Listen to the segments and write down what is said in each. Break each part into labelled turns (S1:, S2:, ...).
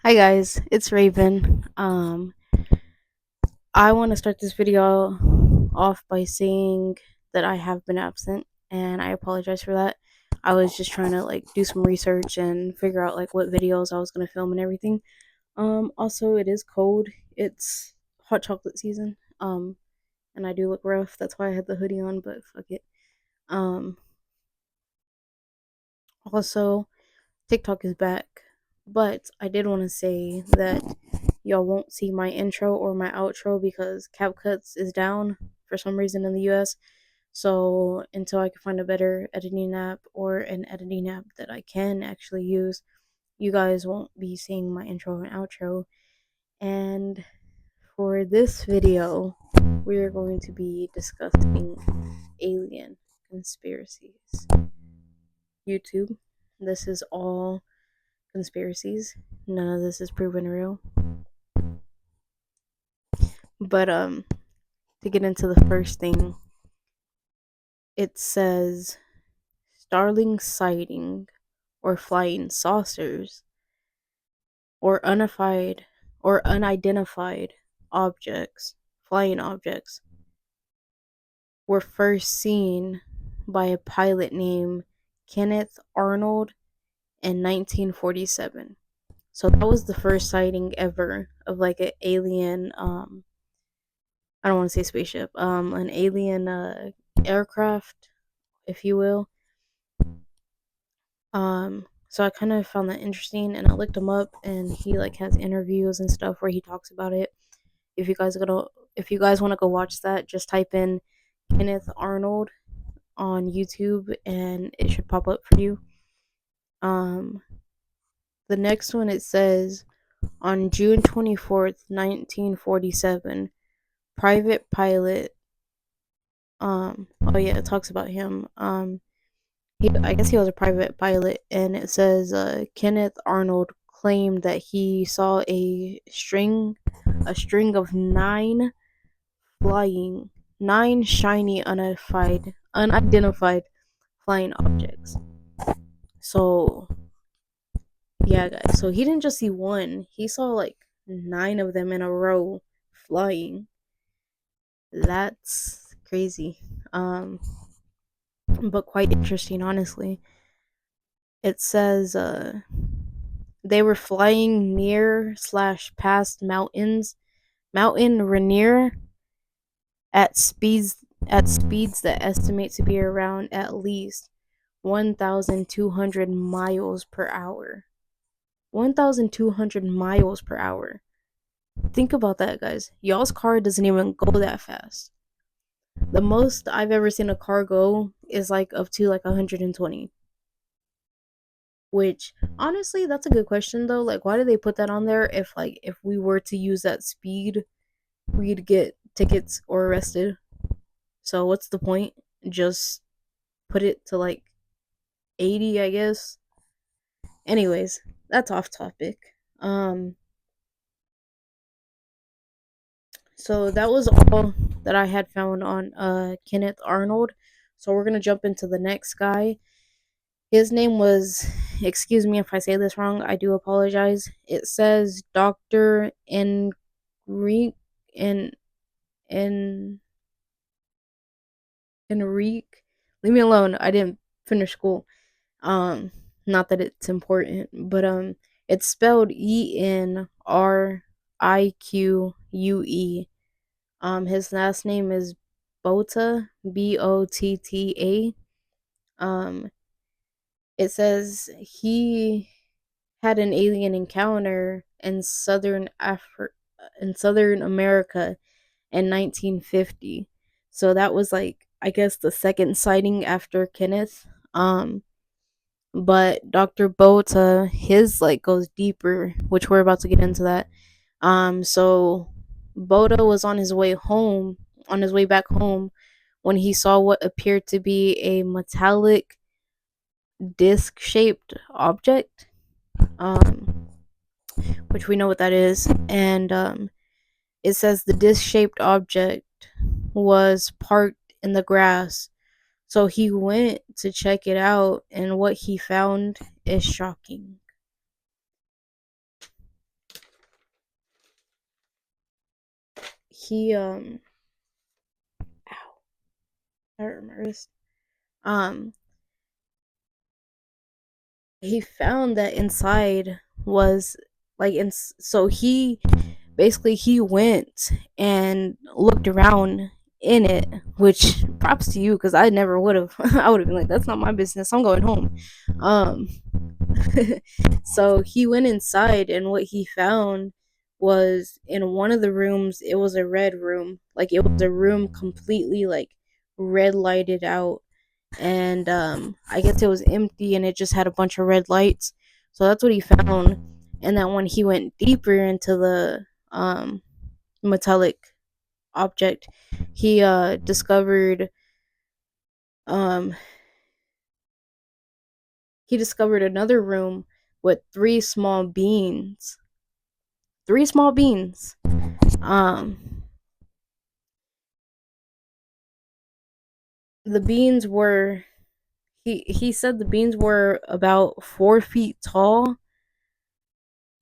S1: Hi guys, it's Raven. I want to start this video off by saying that I have been absent and I apologize for that. I was just trying to do some research and figure out what videos I was going to film and everything. Also it is cold. It's hot chocolate season. And I do look rough. That's why I had the hoodie on, but fuck it. Um Also TikTok is back. But I did want to say that y'all won't see my intro or my outro because CapCut is down for some reason in the US. So until I can find a better editing app or an editing app that I can actually use, you guys won't be seeing my intro and outro. And for this video, we are going to be discussing alien conspiracies. YouTube, this is all conspiracies. None of this is proven real. But to get into the first thing, it says Starling sighting or flying saucers or unidentified objects, flying objects, were first seen by a pilot named Kenneth Arnold in 1947. So that was the first sighting ever of an alien I don't want to say spaceship, an alien aircraft, if you will. So I kind of found that interesting, and I looked him up, and he has interviews and stuff where he talks about it. If you guys gonna, if you guys want to go watch that, just type in Kenneth Arnold on YouTube, and it should pop up for you. Um, the next one, it says on June 24th, 1947, private pilot. Oh yeah, it talks about him. I guess he was a private pilot, and it says Kenneth Arnold claimed that he saw a string of flying, nine shiny unidentified flying objects. So yeah, guys. So he didn't just see one; he saw nine of them in a row flying. That's crazy. But quite interesting, honestly. It says they were flying near slash past Mountain Rainier at speeds that estimate to be around at least 1,200 miles per hour. 1,200 miles per hour. Think about that, guys. Y'all's car doesn't even go that fast. The most I've ever seen a car go is up to 120. Which honestly, that's a good question though. Why do they put that on there if we were to use that speed, we'd get tickets or arrested. So what's the point? Just put it to 80, I guess. Anyways, that's off topic. Um so that was all that I had found on Kenneth Arnold. So we're going to jump into the next guy. His name was, excuse me if I say this wrong, I do apologize. It says Dr. Enrique in in Enrique. Leave me alone. I didn't finish school. Not that it's important, but it's spelled Enrique. His last name is Botta, Botta. It says he had an alien encounter in Southern America in 1950. So that was I guess the second sighting after Kenneth. But Dr. Bota, his goes deeper, which we're about to get into that. So Bota was on his way back home, when he saw what appeared to be a metallic disc shaped object. Um, which we know what that is. And it says the disc shaped object was parked in the grass. So he went to check it out, and what he found is shocking. he ow, I hurt my wrist. Um, he found that inside was like so he basically he went and looked around in it, which props to you because I never would have. I would have been like, that's not my business, I'm going home. um so he went inside, and what he found was in one of the rooms, it was a red room, like it was a room completely like red lighted out, and I guess it was empty and it just had a bunch of red lights. So that's what he found. And then when he went deeper into the metallic object, he um discovered another room with three small beans. um the beans were he said the beans were about 4 feet tall,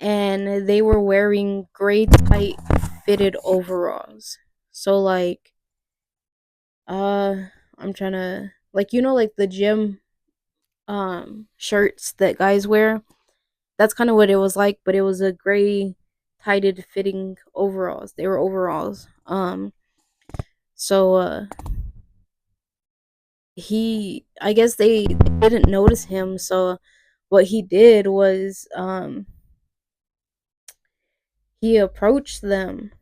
S1: and they were wearing gray tight fitted overalls. So like uh I'm trying to, like, like the gym shirts that guys wear. That's kind of what it was like, but it was a gray tighted fitting overalls. They were overalls. So he I guess they didn't notice him, so what he did was he approached them,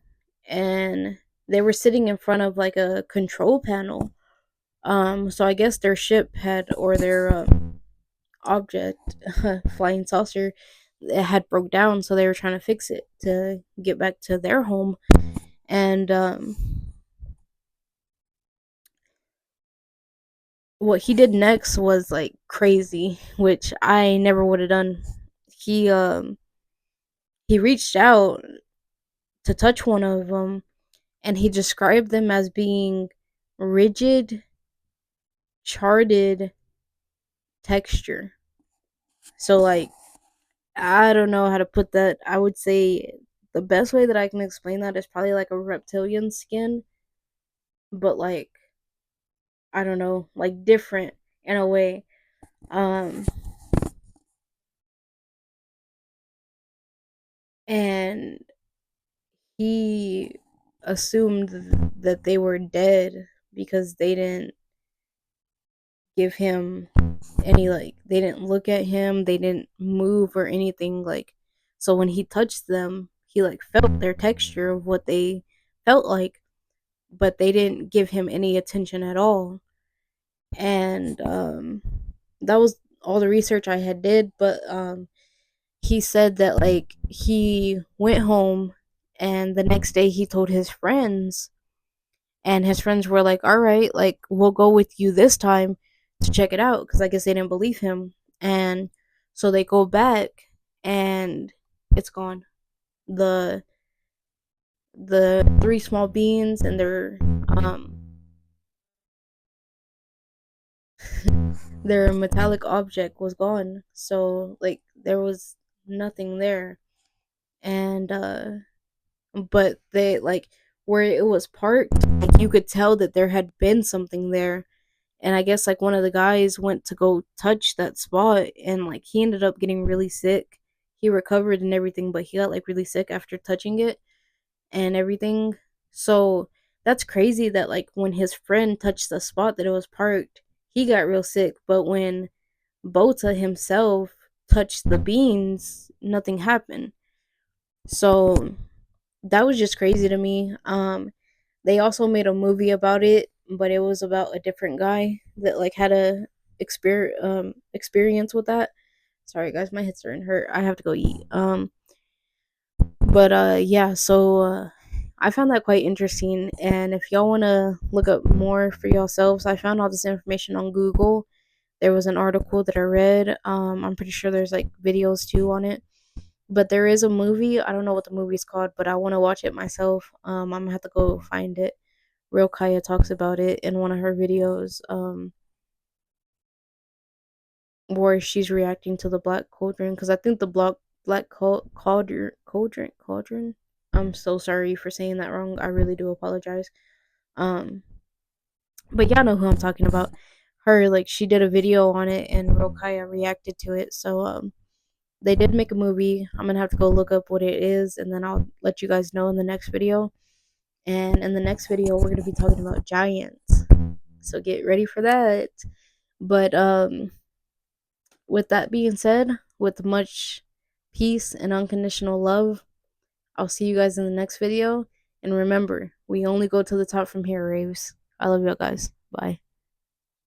S1: and they were sitting in front of like a control panel. So I guess their ship had, or their object, flying saucer, it had broke down, so they were trying to fix it to get back to their home. And what he did next was like crazy, which I never would have done. He reached out to touch one of them, and he described them as being rigid, charted texture. So like, I don't know how to put that. I would say the best way that I can explain that is probably like a reptilian skin, but like, I don't know, like different in a way. Um and he assumed that they were dead because they didn't give him any, like, they didn't look at him, they didn't move or anything. Like, so when he touched them, he like felt their texture of what they felt like, but they didn't give him any attention at all. And that was all the research I had did. But he said that like he went home, and the next day he told his friends, and his friends were like, all right, like we'll go with you this time to check it out, because I guess they didn't believe him. And so they go back, and it's gone. The the three small beans and their metallic object was gone. So like there was nothing there. And but they like, where it was parked, like you could tell that there had been something there. And I guess like one of the guys went to go touch that spot, and like he ended up getting really sick. He recovered and everything, but he got like really sick after touching it and everything. So that's crazy that like when his friend touched the spot that it was parked, he got real sick, but when Bota himself touched the beans, nothing happened. So that was just crazy to me. They also made a movie about it, but it was about a different guy that like had a experience with that. Sorry guys, my head's starting to hurt. I have to go eat. But yeah, so I found that quite interesting, and if y'all want to look up more for yourselves, I found all this information on Google. There was an article that I read. I'm pretty sure there's like videos too on it. But there is a movie. I don't know what the movie's called, but I want to watch it myself. I'm gonna have to go find it. Real Kaya talks about it in one of her videos, where she's reacting to the Black Cauldron, because I think the Black Cauldron. I'm so sorry for saying that wrong. I really do apologize. Um, but y'all know who I'm talking about. Her, like, she did a video on it and Rokaya reacted to it. So they did make a movie. I'm gonna have to go look up what it is, and then I'll let you guys know in the next video. And in the next video, we're gonna be talking about giants. So get ready for that. But with that being said, with much peace and unconditional love, I'll see you guys in the next video. And remember, we only go to the top from here, Raves. I love y'all guys. Bye.